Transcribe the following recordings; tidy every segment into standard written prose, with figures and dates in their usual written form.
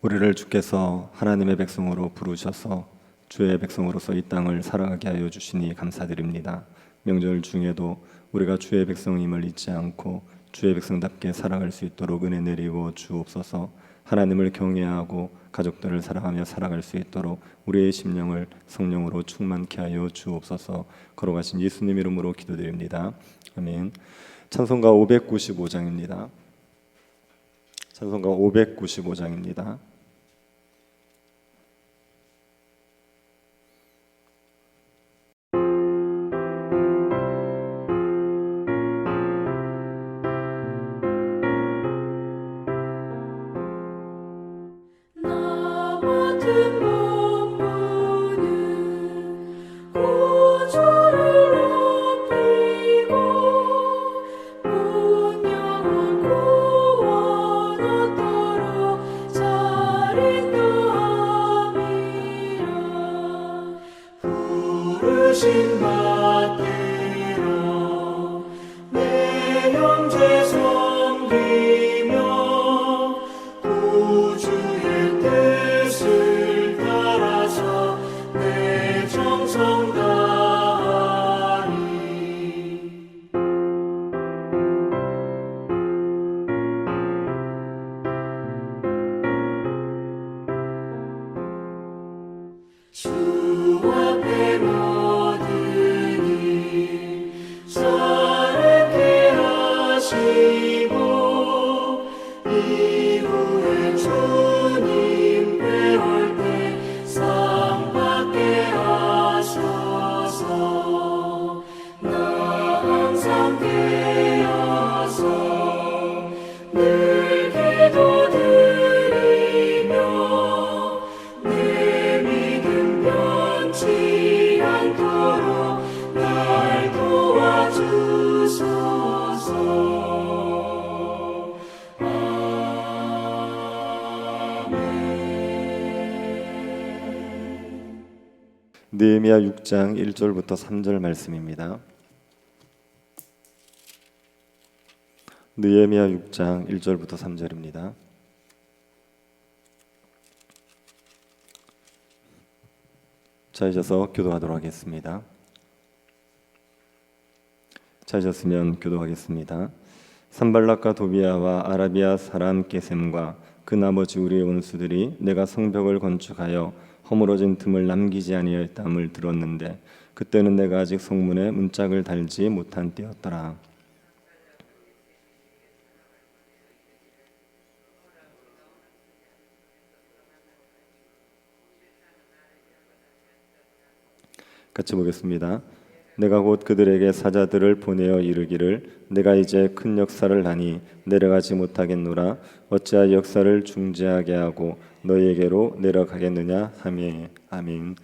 우리를 주께서 하나님의 백성으로 부르셔서 주의 백성으로서 이 땅을 살아가게 하여 주시니 감사드립니다. 명절 중에도 우리가 주의 백성임을 잊지 않고 주의 백성답게 살아갈 수 있도록 은혜 내리고 주옵소서. 하나님을 경외하고 가족들을 사랑하며 살아갈 수 있도록 우리의 심령을 성령으로 충만케 하여 주옵소서. 걸어가신 예수님 이름으로 기도드립니다. 아멘. 찬송가 595장입니다. 찬송가 595장입니다. 느헤미야 6장 1절부터 3절 말씀입니다. 느헤미야 6장 1절부터 3절입니다. 자, 이어서 교도하도록 하겠습니다. 자, 이었으면 교도하겠습니다. 산발락과 도비아와 아라비아 사람 게셈과 그 나머지 우리의 원수들이 내가 성벽을 건축하여 허물어진 틈을 남기지 아니하였다함을 들었는데 그때는 내가 아직 성문에 문짝을 달지 못한 때였더라. 같이 보겠습니다. 내가 곧 그들에게 사자들을 보내어 이르기를 내가 이제 큰 역사를 하니 내려가지 못하겠노라. 어찌하여 역사를 중지하게 하고 너희에게로 내려가겠느냐 하며. 아멘.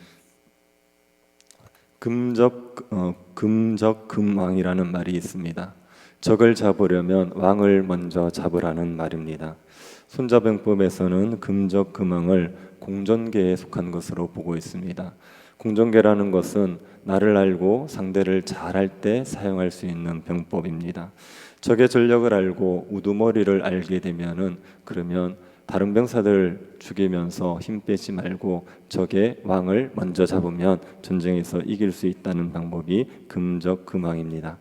금적금왕이라는 말이 있습니다. 적을 잡으려면 왕을 먼저 잡으라는 말입니다. 손자병법에서는 금적금왕을 공전계에 속한 것으로 보고 있습니다. 공전계라는 것은 나를 알고 상대를 잘 할 때 사용할 수 있는 병법입니다. 적의 전력을 알고 우두머리를 알게 되면은 그러면 다른 병사들 죽이면서 힘 빼지 말고 적의 왕을 먼저 잡으면 전쟁에서 이길 수 있다는 방법이 금적금왕입니다.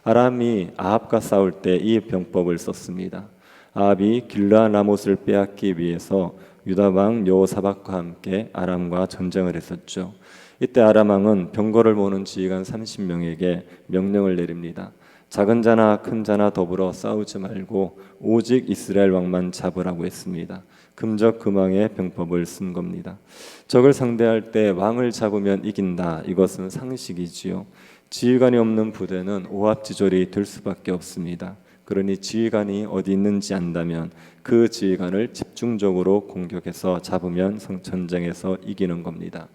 아람이 아합과 싸울 때 이 병법을 썼습니다. 아합이 길르앗라못을 빼앗기 위해서 유다 왕 여호사밧과 함께 아람과 전쟁을 했었죠. 이때 아람 왕은 병거를 모는 지휘관 30명에게 명령을 내립니다. 작은 자나 큰 자나 더불어 싸우지 말고 오직 이스라엘 왕만 잡으라고 했습니다. 금적금왕의 병법을 쓴 겁니다. 적을 상대할 때 왕을 잡으면 이긴다. 이것은 상식이지요. 지휘관이 없는 부대는 오합지졸이 될 수밖에 없습니다. 그러니 지휘관이 어디 있는지 안다면 그 지휘관을 집중적으로 공격해서 잡으면 전쟁에서 이기는 겁니다.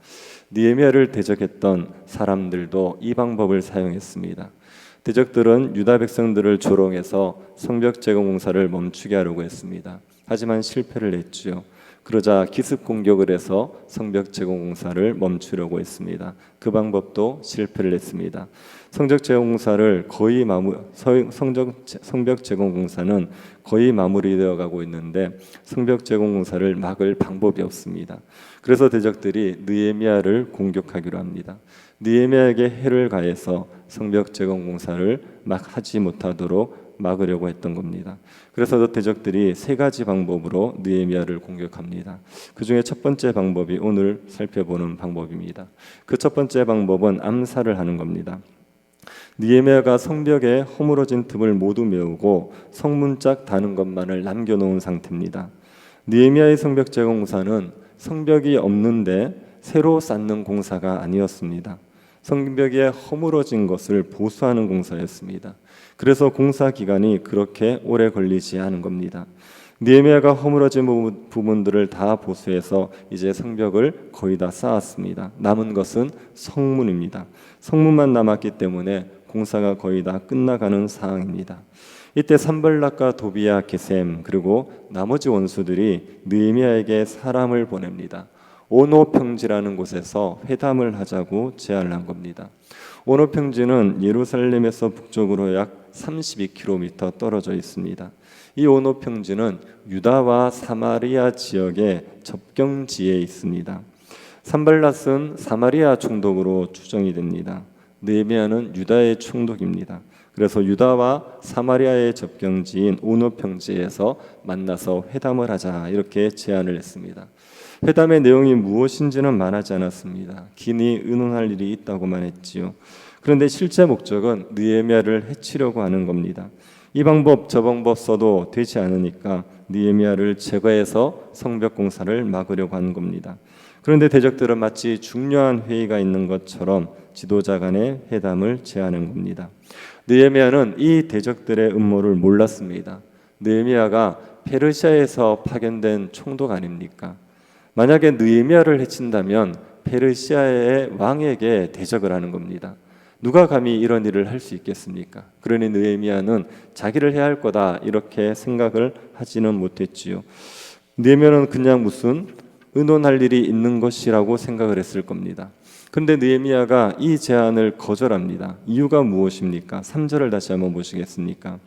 느헤미야를 대적했던 사람들도 이 방법을 사용했습니다. 대적들은 유다 백성들을 조롱해서 성벽 재건 공사를 멈추게 하려고 했습니다. 하지만 실패를 했지요. 그러자 기습 공격을 해서 성벽 제공 공사를 멈추려고 했습니다. 그 방법도 실패를 했습니다. 성벽 제공 공사는 거의 마무리되어 가고 있는데 성벽 제공 공사를 막을 방법이 없습니다. 그래서 대적들이 느헤미야를 공격하기로 합니다. 느헤미야에게 해를 가해서 성벽 제공 공사를 막 하지 못하도록 막으려고 했던 겁니다. 그래서 대적들이 세 가지 방법으로 느헤미야를 공격합니다. 그 중에 첫 번째 방법이 오늘 살펴보는 방법입니다. 그 첫 번째 방법은 암살을 하는 겁니다. 느헤미야가 성벽에 허물어진 틈을 모두 메우고 성문짝 다는 것만을 남겨놓은 상태입니다. 느헤미야의 성벽 제공 공사는 성벽이 없는데 새로 쌓는 공사가 아니었습니다. 성벽에 허물어진 것을 보수하는 공사였습니다. 그래서 공사 기간이 그렇게 오래 걸리지 않은 겁니다. 느헤미야가 허물어진 부분들을 다 보수해서 이제 성벽을 거의 다 쌓았습니다. 남은 것은 성문입니다. 성문만 남았기 때문에 공사가 거의 다 끝나가는 상황입니다. 이때 산발락과 도비야, 게셈 그리고 나머지 원수들이 느헤미야에게 사람을 보냅니다. 오노 평지라는 곳에서 회담을 하자고 제안을 한 겁니다. 오노 평지는 예루살렘에서 북쪽으로 약 32km 떨어져 있습니다. 이 오노 평지는 유다와 사마리아 지역의 접경지에 있습니다. 산발랏은 사마리아 총독으로 추정이 됩니다. 느헤미야는 유다의 총독입니다. 그래서 유다와 사마리아의 접경지인 오노 평지에서 만나서 회담을 하자 이렇게 제안을 했습니다. 회담의 내용이 무엇인지는 말하지 않았습니다. 긴히 의논할 일이 있다고만 했지요. 그런데 실제 목적은 느헤미야를 해치려고 하는 겁니다. 이 방법 저 방법 써도 되지 않으니까 느헤미야를 제거해서 성벽 공사를 막으려고 하는 겁니다. 그런데 대적들은 마치 중요한 회의가 있는 것처럼 지도자 간의 회담을 제안한 겁니다. 느헤미야는 이 대적들의 음모를 몰랐습니다. 느헤미야가 페르시아에서 파견된 총독 아닙니까? 만약에 느헤미야를 해친다면 페르시아의 왕에게 대적을 하는 겁니다. 누가 감히 이런 일을 할 수 있겠습니까? 그러니 느헤미야는 자기를 해야 할 거다 이렇게 생각을 하지는 못했지요. 느헤미야는 그냥 무슨 의논할 일이 있는 것이라고 생각을 했을 겁니다. 그런데 느헤미야가 이 제안을 거절합니다. 이유가 무엇입니까? 3절을 다시 한번 보시겠습니까?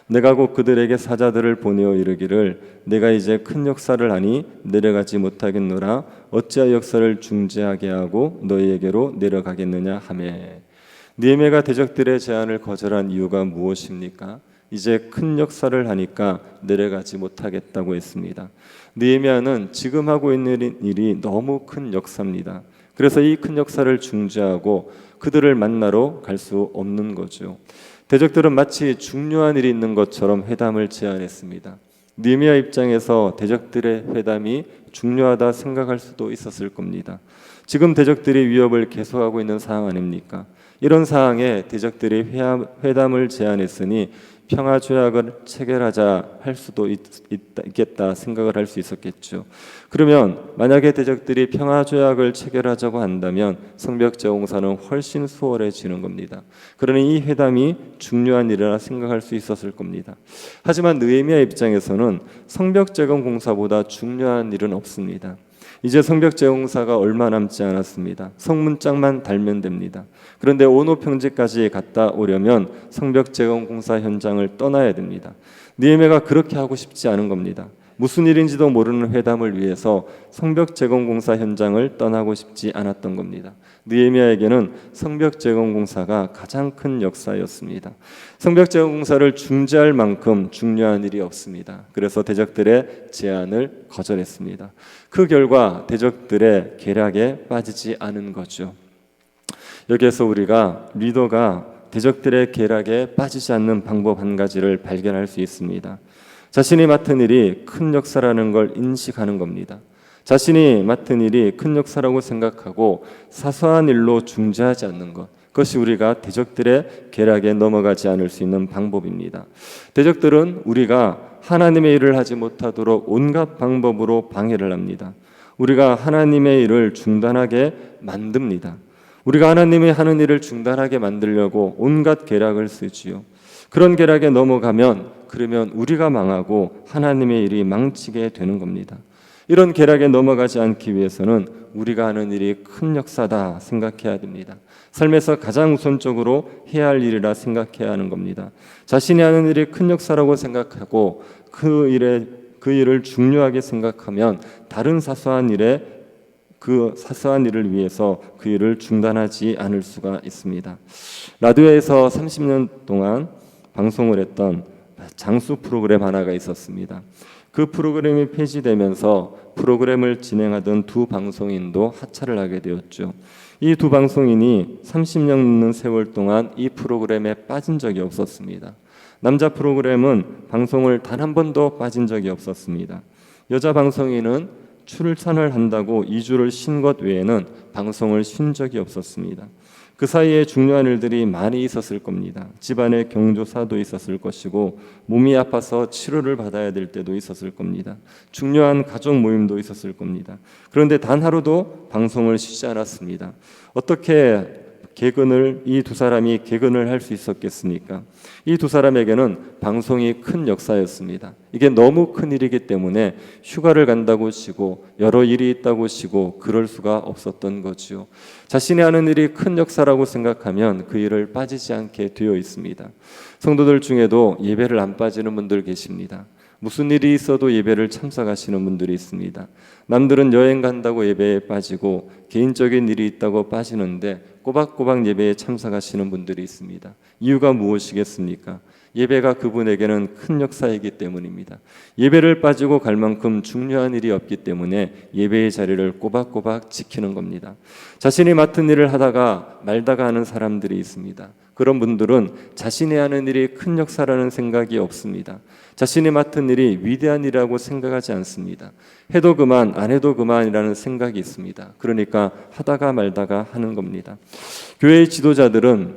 내가 곧 그들에게 사자들을 보내어 이르기를 내가 이제 큰 역사를 하니 내려가지 못하겠노라 어찌하여 역사를 중지하게 하고 너희에게로 내려가겠느냐 하매. 느헤미야가 대적들의 제안을 거절한 이유가 무엇입니까? 이제 큰 역사를 하니까 내려가지 못하겠다고 했습니다. 느헤미야는 지금 하고 있는 일이 너무 큰 역사입니다. 그래서 이 큰 역사를 중지하고 그들을 만나러 갈 수 없는 거죠. 대적들은 마치 중요한 일이 있는 것처럼 회담을 제안했습니다. 느헤미야 입장에서 대적들의 회담이 중요하다 생각할 수도 있었을 겁니다. 지금 대적들이 위협을 계속하고 있는 상황 아닙니까? 이런 상황에 대적들이 회담을 제안했으니 평화 조약을 체결하자 할 수도 있겠다 생각을 할 수 있었겠죠. 그러면 만약에 대적들이 평화 조약을 체결하자고 한다면 성벽 재공사는 훨씬 수월해지는 겁니다. 그러니 이 회담이 중요한 일이라 생각할 수 있었을 겁니다. 하지만 느헤미야 입장에서는 성벽 재건 공사보다 중요한 일은 없습니다. 이제 성벽 재공사가 얼마 남지 않았습니다. 성문짝만 달면 됩니다. 그런데 오노 평지까지 갔다 오려면 성벽 재건 공사 현장을 떠나야 됩니다. 느헤미야가 그렇게 하고 싶지 않은 겁니다. 무슨 일인지도 모르는 회담을 위해서 성벽 재건 공사 현장을 떠나고 싶지 않았던 겁니다. 느헤미야에게는 성벽 재건 공사가 가장 큰 역사였습니다. 성벽 재건 공사를 중지할 만큼 중요한 일이 없습니다. 그래서 대적들의 제안을 거절했습니다. 그 결과 대적들의 계략에 빠지지 않은 거죠. 여기에서 우리가 리더가 대적들의 계략에 빠지지 않는 방법 한 가지를 발견할 수 있습니다. 자신이 맡은 일이 큰 역사라는 걸 인식하는 겁니다. 자신이 맡은 일이 큰 역사라고 생각하고 사소한 일로 중지하지 않는 것, 그것이 우리가 대적들의 계략에 넘어가지 않을 수 있는 방법입니다. 대적들은 우리가 하나님의 일을 하지 못하도록 온갖 방법으로 방해를 합니다. 우리가 하나님의 일을 중단하게 만듭니다. 우리가 하나님의 하는 일을 중단하게 만들려고 온갖 계략을 쓰지요. 그런 계략에 넘어가면 그러면 우리가 망하고 하나님의 일이 망치게 되는 겁니다. 이런 계략에 넘어가지 않기 위해서는 우리가 하는 일이 큰 역사다 생각해야 됩니다. 삶에서 가장 우선적으로 해야 할 일이라 생각해야 하는 겁니다. 자신이 하는 일이 큰 역사라고 생각하고 그 일을 중요하게 생각하면 다른 사소한 일을 위해서 그 일을 중단하지 않을 수가 있습니다. 라디오에서 30년 동안 방송을 했던 장수 프로그램 하나가 있었습니다. 그 프로그램이 폐지되면서 프로그램을 진행하던 두 방송인도 하차를 하게 되었죠. 이 두 방송인이 30년 넘는 세월 동안 이 프로그램에 빠진 적이 없었습니다. 남자 프로그램은 방송을 단 한 번도 빠진 적이 없었습니다. 여자 방송인은 출산을 한다고 2주를 쉰 것 외에는 방송을 쉰 적이 없었습니다. 그 사이에 중요한 일들이 많이 있었을 겁니다. 집안에 경조사도 있었을 것이고 몸이 아파서 치료를 받아야 될 때도 있었을 겁니다. 중요한 가족 모임도 있었을 겁니다. 그런데 단 하루도 방송을 쉬지 않았습니다. 어떻게 이 두 사람이 개근을 할 수 있었겠습니까? 이 두 사람에게는 방송이 큰 역사였습니다. 이게 너무 큰 일이기 때문에 휴가를 간다고 치고 여러 일이 있다고 치고 그럴 수가 없었던 거지요. 자신이 하는 일이 큰 역사라고 생각하면 그 일을 빠지지 않게 되어 있습니다. 성도들 중에도 예배를 안 빠지는 분들 계십니다. 무슨 일이 있어도 예배를 참석하시는 분들이 있습니다. 남들은 여행 간다고 예배에 빠지고 개인적인 일이 있다고 빠지는데 꼬박꼬박 예배에 참석하시는 분들이 있습니다. 이유가 무엇이겠습니까? 예배가 그분에게는 큰 역사이기 때문입니다. 예배를 빠지고 갈 만큼 중요한 일이 없기 때문에 예배의 자리를 꼬박꼬박 지키는 겁니다. 자신이 맡은 일을 하다가 말다가 하는 사람들이 있습니다. 그런 분들은 자신이 하는 일이 큰 역사라는 생각이 없습니다. 자신이 맡은 일이 위대한 일이라고 생각하지 않습니다. 해도 그만 안 해도 그만이라는 생각이 있습니다. 그러니까 하다가 말다가 하는 겁니다. 교회의 지도자들은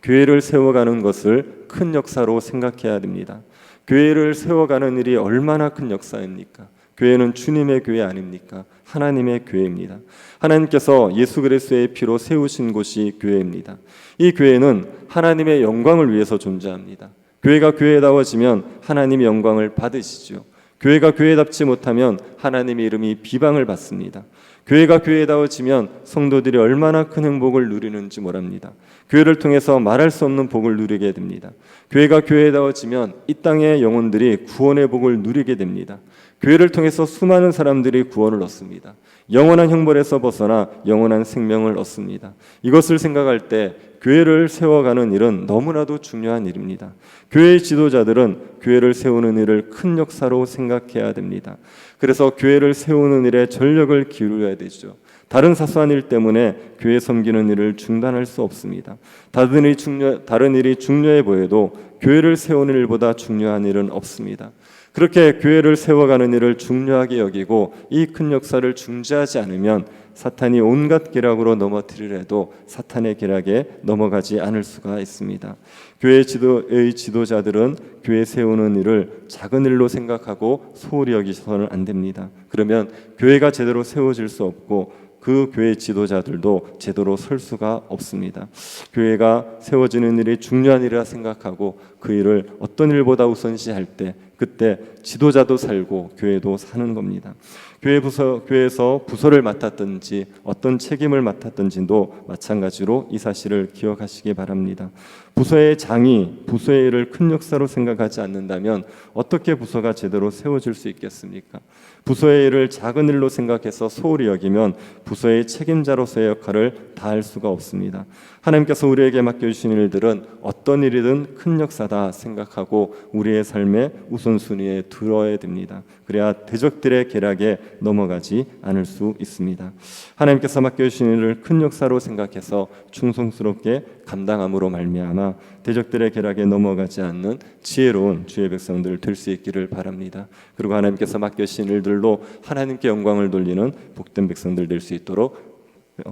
교회를 세워가는 것을 큰 역사로 생각해야 됩니다. 교회를 세워가는 일이 얼마나 큰 역사입니까? 교회는 주님의 교회 아닙니까? 하나님의 교회입니다. 하나님께서 예수 그리스도의 피로 세우신 곳이 교회입니다. 이 교회는 하나님의 영광을 위해서 존재합니다. 교회가 교회다워지면 하나님의 영광을 받으시죠. 교회가 교회답지 못하면 하나님의 이름이 비방을 받습니다. 교회가 교회다워지면 성도들이 얼마나 큰 행복을 누리는지 모릅니다. 교회를 통해서 말할 수 없는 복을 누리게 됩니다. 교회가 교회다워지면 이 땅의 영혼들이 구원의 복을 누리게 됩니다. 교회를 통해서 수많은 사람들이 구원을 얻습니다. 영원한 형벌에서 벗어나 영원한 생명을 얻습니다. 이것을 생각할 때 교회를 세워가는 일은 너무나도 중요한 일입니다. 교회의 지도자들은 교회를 세우는 일을 큰 역사로 생각해야 됩니다. 그래서 교회를 세우는 일에 전력을 기울여야 되죠. 다른 사소한 일 때문에 교회 섬기는 일을 중단할 수 없습니다. 다른 일이 중요해 보여도 교회를 세우는 일보다 중요한 일은 없습니다. 그렇게 교회를 세워가는 일을 중요하게 여기고 이 큰 역사를 중지하지 않으면 사탄이 온갖 계략으로 넘어뜨리려 해도 사탄의 계략에 넘어가지 않을 수가 있습니다. 교회의 지도자들은 교회 세우는 일을 작은 일로 생각하고 소홀히 여기서는 안 됩니다. 그러면 교회가 제대로 세워질 수 없고 그 교회 지도자들도 제대로 설 수가 없습니다. 교회가 세워지는 일이 중요한 일이라 생각하고 그 일을 어떤 일보다 우선시할 때 그때 지도자도 살고 교회도 사는 겁니다. 교회에서 부서를 맡았든지 어떤 책임을 맡았든지도 마찬가지로 이 사실을 기억하시기 바랍니다. 부서의 장이 부서의 일을 큰 역사로 생각하지 않는다면 어떻게 부서가 제대로 세워질 수 있겠습니까? 부서의 일을 작은 일로 생각해서 소홀히 여기면 부서의 책임자로서의 역할을 다할 수가 없습니다. 하나님께서 우리에게 맡겨주신 일들은 어떤 일이든 큰 역사다 생각하고 우리의 삶의 우선순위에 들어야 됩니다. 그래야 대적들의 계략에 넘어가지 않을 수 있습니다. 하나님께서 맡겨주신 일을 큰 역사로 생각해서 충성스럽게 감당함으로 말미암아 대적들의 계략에 넘어가지 않는 지혜로운 주의 백성들 될 수 있기를 바랍니다. 그리고 하나님께서 맡겨주신 일들로 하나님께 영광을 돌리는 복된 백성들 될 수 있도록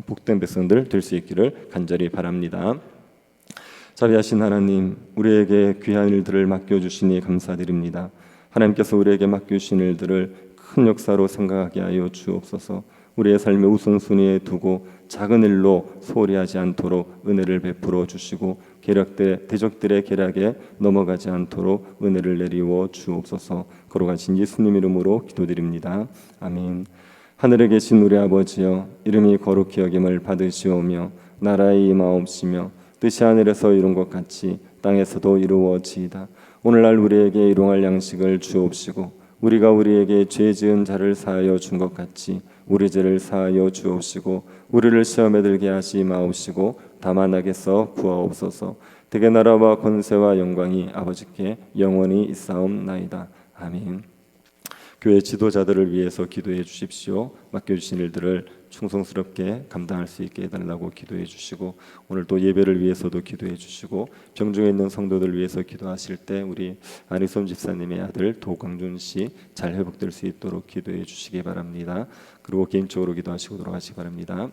복된 백성들 될 수 있기를 간절히 바랍니다. 자비하신 하나님, 우리에게 귀한 일들을 맡겨주시니 감사드립니다. 하나님께서 우리에게 맡겨주신 일들을 큰 역사로 생각하게 하여 주옵소서. 우리의 삶의 우선순위에 두고 작은 일로 소홀히 하지 않도록 은혜를 베풀어 주시고 대적들의 계략에 넘어가지 않도록 은혜를 내리워 주옵소서. 걸어가신 예수님 이름으로 기도드립니다. 아멘. 하늘에 계신 우리 아버지여, 이름이 거룩히 여김을 받으시오며 나라의 임하옵시며 뜻이 하늘에서 이룬 것 같이 땅에서도 이루어지이다. 오늘날 우리에게 일용할 양식을 주옵시고 우리가 우리에게 죄 지은 자를 사하여 준 것 같이 우리 죄를 사하여 주옵시고 우리를 시험에 들게 하시 마옵시고 다만 악에서 구하옵소서. 대개 나라와 권세와 영광이 아버지께 영원히 있사옵나이다. 아멘. 교회 지도자들을 위해서 기도해 주십시오. 맡겨주신 일들을 충성스럽게 감당할 수 있게 해달라고 기도해 주시고, 오늘 또 예배를 위해서도 기도해 주시고, 병중에 있는 성도들 위해서 기도하실 때 우리 안희솜 집사님의 아들 도광준 씨 잘 회복될 수 있도록 기도해 주시기 바랍니다. 그리고 개인적으로 기도하시고 돌아가시기 바랍니다.